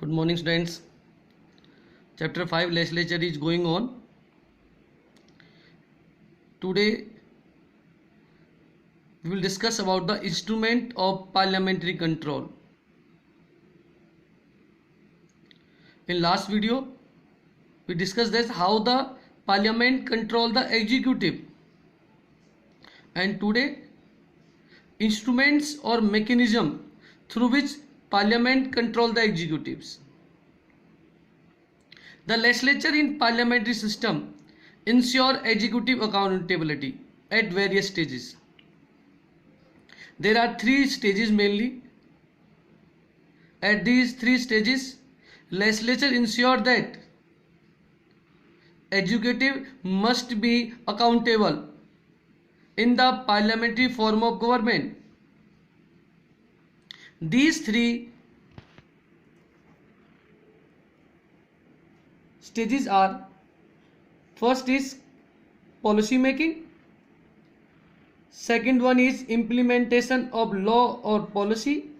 Good morning, students. Chapter 5 legislature is going on. Today we will discuss about the instrument of parliamentary control. In last video we discussed this how the parliament control the executive, and today instruments or mechanism through which parliament control the executives. The legislature in parliamentary system ensure executive accountability at various stages. There are three stages mainly. At these three stages, legislature ensure that executive must be accountable in the parliamentary form of government. These three stages are: first is policy making, second one is implementation of law or policy,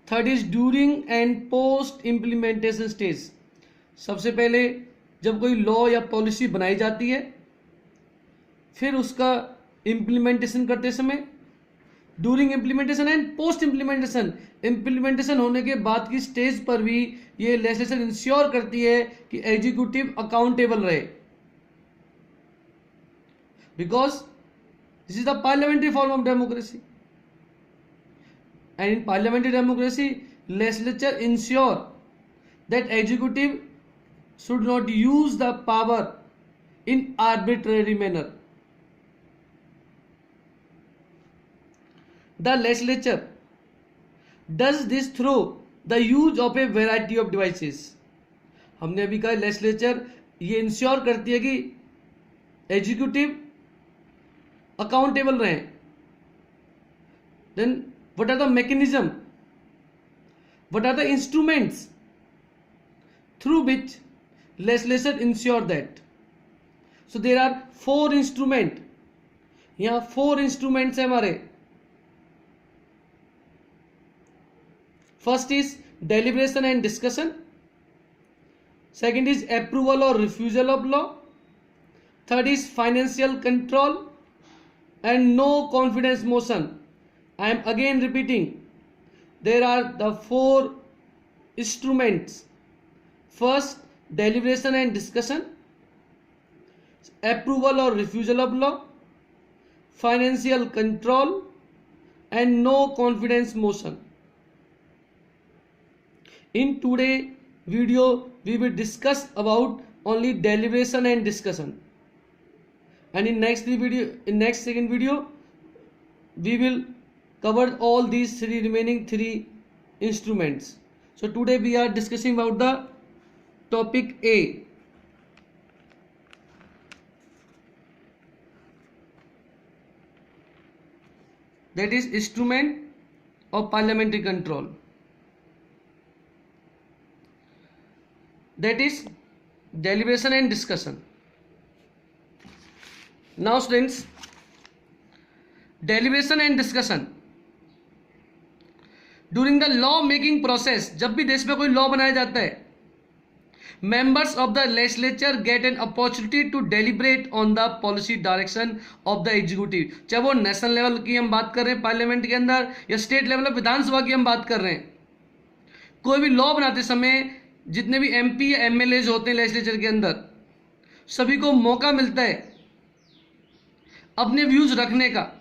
third is during and post implementation stage. सबसे पहले जब कोई law या policy बनाई जाती है, फिर उसका इम्प्लीमेंटेशन करते समय, during implementation and post implementation, implementation होने के बाद की स्टेज पर भी ये लेजिस्लेशन इंश्योर करती है कि एग्जीक्यूटिव अकाउंटेबल रहे, because this is the parliamentary form of democracy, and in parliamentary democracy legislature ensure that executive should not use the power in arbitrary manner. The legislature does this through the use of a variety of devices. हमने अभी कहा legislature ये ensure करती है कि executive accountable रहे. Then what are the mechanism? What are the instruments through which legislation ensure that? So there are four instrument. यहाँ four instruments है हमारे. First is deliberation and discussion. Second is approval or refusal of law. Third is financial control and no confidence motion. I am again repeating. There are the four instruments. First, deliberation and discussion, approval or refusal of law, financial control and no confidence motion. In today's video we will discuss about only deliberation and discussion, and in next second video we will cover all these remaining three instruments. So today we are discussing about the topic A. That is instrument of parliamentary control. That is deliberation and discussion. Now students, deliberation and discussion during the law making process. जब भी देश में कोई law बनाया जाता है, members of the legislature get an opportunity to deliberate on the policy direction of the executive. चाहे वो नेशनल लेवल की हम बात कर रहे हैं पार्लियामेंट के अंदर, या स्टेट लेवल पर विधानसभा की हम बात कर रहे हैं, कोई भी लॉ बनाते समय जितने भी एमपी या एमएलए होते हैं लेजिस्लेचर के अंदर, सभी को मौका मिलता है अपने व्यूज रखने का,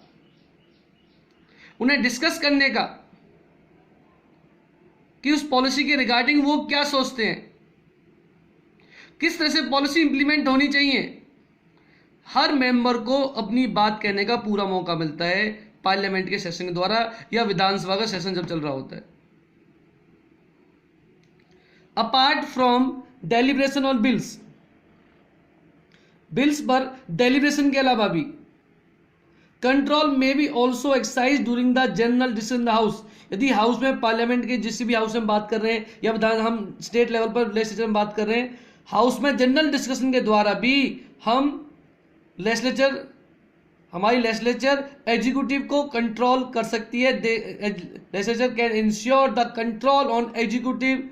उन्हें डिस्कस करने का कि उस पॉलिसी के रिगार्डिंग वो क्या सोचते हैं, किस तरह से पॉलिसी इंप्लीमेंट होनी चाहिए. हर मेंबर को अपनी बात कहने का पूरा मौका मिलता है पार्लियामेंट के सेशन के द्वारा या विधानसभा का सेशन जब चल रहा होता है. Apart from deliberation on bills पर डेलिब्रेशन के अलावा भी कंट्रोल में भी also exercise during the general discussion in the house. यदि हाउस में पार्लियामेंट के जिस भी हाउस में बात कर रहे हैं या हम स्टेट लेवल पर लेजिस्लेचर में बात कर रहे हैं, हाउस में जनरल डिस्कशन के द्वारा भी हम हमारी लेजिस्लेचर एग्जीक्यूटिव को कंट्रोल कर सकती है. Legislature can ensure the control on executive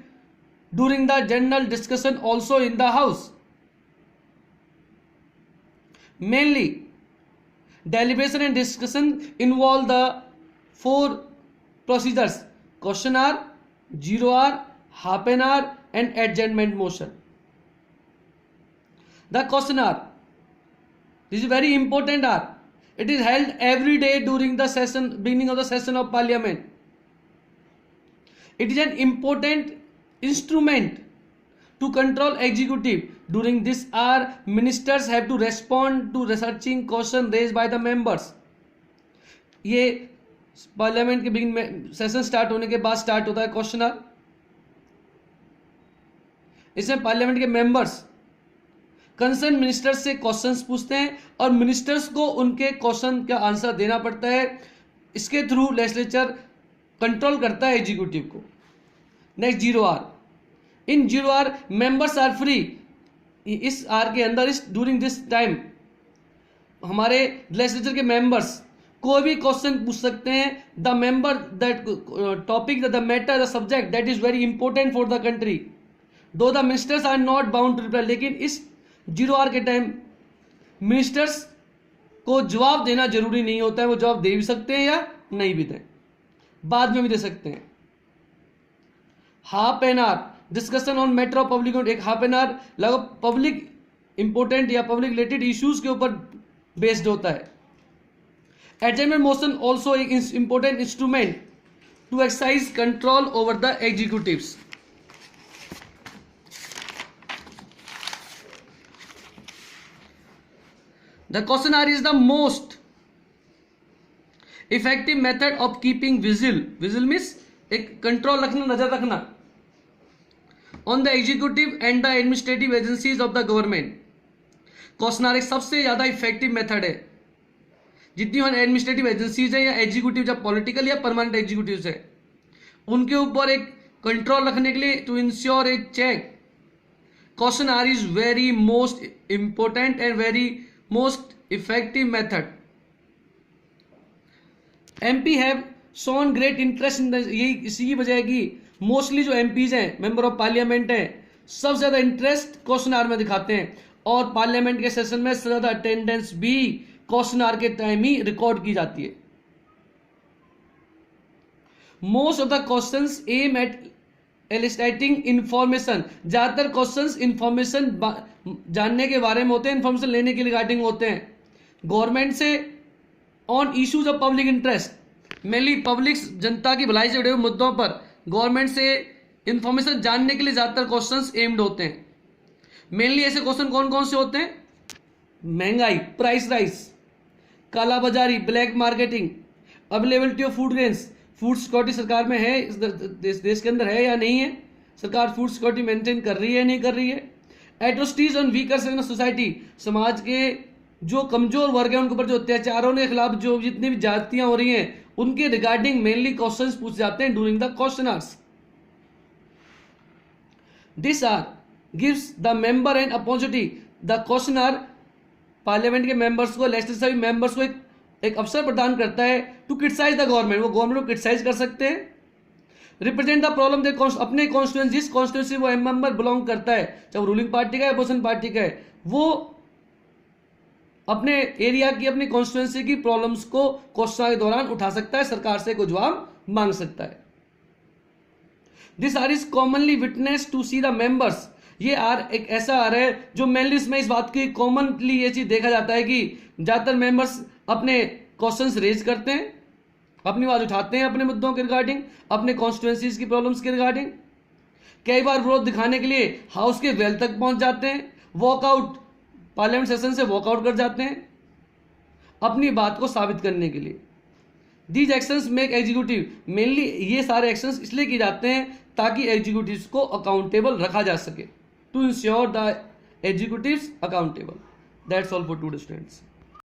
during the general discussion also in the house. Mainly deliberation and discussion involve the four procedures: question hour, 0 hour, half an hour and adjournment motion. The question hour, this is very important hour. It is held every day during the session, beginning of the session of parliament. It is an important instrument to control executive. During this hour, ministers have to respond to researching question raised by the members. ये parliament के begin में session start होने के बाद start होता है question our. इसमें parliament के मेंबर्स कंसर्न मिनिस्टर्स से क्वेश्चंस पूछते हैं और मिनिस्टर्स को उनके क्वेश्चन का आंसर देना पड़ता है. इसके थ्रू लेजिस्लेचर कंट्रोल करता है एग्जीक्यूटिव को. Next 0 hour. In 0 hour members are free. इस आर के अंदर, इस ड्यूरिंग दिस टाइम हमारे लेजिस्लेचर के मेंबर्स कोई भी क्वेश्चन पूछ सकते हैं. The member that topic, the matter, the subject that is very important for the country, though the ministers are not bound to reply. लेकिन इस 0 आवर के टाइम मिनिस्टर्स को जवाब देना जरूरी नहीं होता है. वो जवाब दे भी सकते हैं या नहीं भी दें, बाद में भी दे सकते हैं. Half an hour discussion on matter of public. एक हाफ एन आवर लगभग पब्लिक इंपोर्टेंट या पब्लिक रिलेटेड इश्यूज के ऊपर बेस्ड होता है. एडजर्नमेंट मोशन ऑल्सो एक important instrument to exercise control over the executives. The question hour is the most effective method of keeping vigil. Vigil means एक control रखना, नजर रखना on the executive and the administrative agencies of the government. Question hour एक सबसे ज्यादा effective method है. जितनी administrative agencies है या एग्जीक्यूटिव, या पॉलिटिकल या परमानेंट एग्जीक्यूटिव है, उनके ऊपर एक कंट्रोल रखने के लिए, to insure a check. Question hour is very most important and very most effective method. MP have shown great interest in the, यही इसी की वजह है कि मोस्टली जो MPs हैं, मेंबर ऑफ पार्लियामेंट हैं, सबसे ज्यादा इंटरेस्ट क्वेश्चन आवर में दिखाते हैं. और पार्लियामेंट के सेशन में सबसे ज्यादा अटेंडेंस भी क्वेश्चन आवर के टाइम ही रिकॉर्ड की जाती है. Most of the questions aim at eliciting information. ज्यादातर क्वेश्चंस इंफॉर्मेशन जानने के बारे में होते हैं, इंफॉर्मेशन लेने के रिगार्डिंग होते हैं गवर्नमेंट से on issues of public interest. Mainly public, जनता की भलाई से जुड़े हुए मुद्दों पर गवर्नमेंट से इंफॉर्मेशन जानने के लिए ज्यादातर क्वेश्चंस एम्ड होते हैं. मेनली ऐसे क्वेश्चन कौन कौन से होते हैं? महंगाई, प्राइस राइज, कालाबाजारी, black marketing, availability of food grains. Food security सरकार में है, इस देश के अंदर है या नहीं है, सरकार फूड सिक्योरिटी मेंटेन कर रही है नहीं कर रही है. Atrocities on weaker section of society. समाज के जो कमजोर वर्ग है उनके ऊपर जो अत्याचारों के खिलाफ जो जितनी भी जातियां हो रही हैं, उनके रिगार्डिंग मेनली क्वेश्चंस पूछे जाते हैं during the question hours. This are gives the member and opportunity. The question hour parliament के मेंबर्स को, लेजिस्लेटिव मेंबर्स को एक अवसर प्रदान करता है टू क्रिटिसाइज द गवर्नमेंट. वो गवर्नमेंट को क्रिटिसाइज कर सकते हैं. रिप्रेजेंट द प्रॉब्लम दे अपने कॉन्स्टिट्यूएंसी, जिस कॉन्स्टिट्यूएंसी वो मेंबर बिलोंग करता है, चाहे वो रूलिंग पार्टी का है, अपोजिशन पार्टी का है, वो अपने एरिया की, अपनी कॉन्स्टिट्यूएंसी की प्रॉब्लम्स को क्वेश्चन के दौरान उठा सकता है, सरकार से कोई जवाब मांग सकता है. This are is commonly witness to see the members. ये आर एक ऐसा आर है जो मेनली इसमें इस बात की कॉमनली ये चीज देखा जाता है कि ज्यादातर मेंबर्स अपने क्वेश्चंस रेज करते हैं, अपनी बात उठाते हैं अपने मुद्दों के रिगार्डिंग, अपने कॉन्स्टिट्यूएंसीज की प्रॉब्लम्स के रिगार्डिंग. कई बार विरोध दिखाने के लिए हाउस के वेल तक पहुंच जाते हैं, वॉकआउट, पार्लियामेंट सेशन से वॉकआउट कर जाते हैं अपनी बात को साबित करने के लिए. These actions make executive. Mainly ये सारे एक्शंस इसलिए किए जाते हैं ताकि एग्जीक्यूटिव्स को अकाउंटेबल रखा जा सके, to insure the executives accountable. That's all for today students.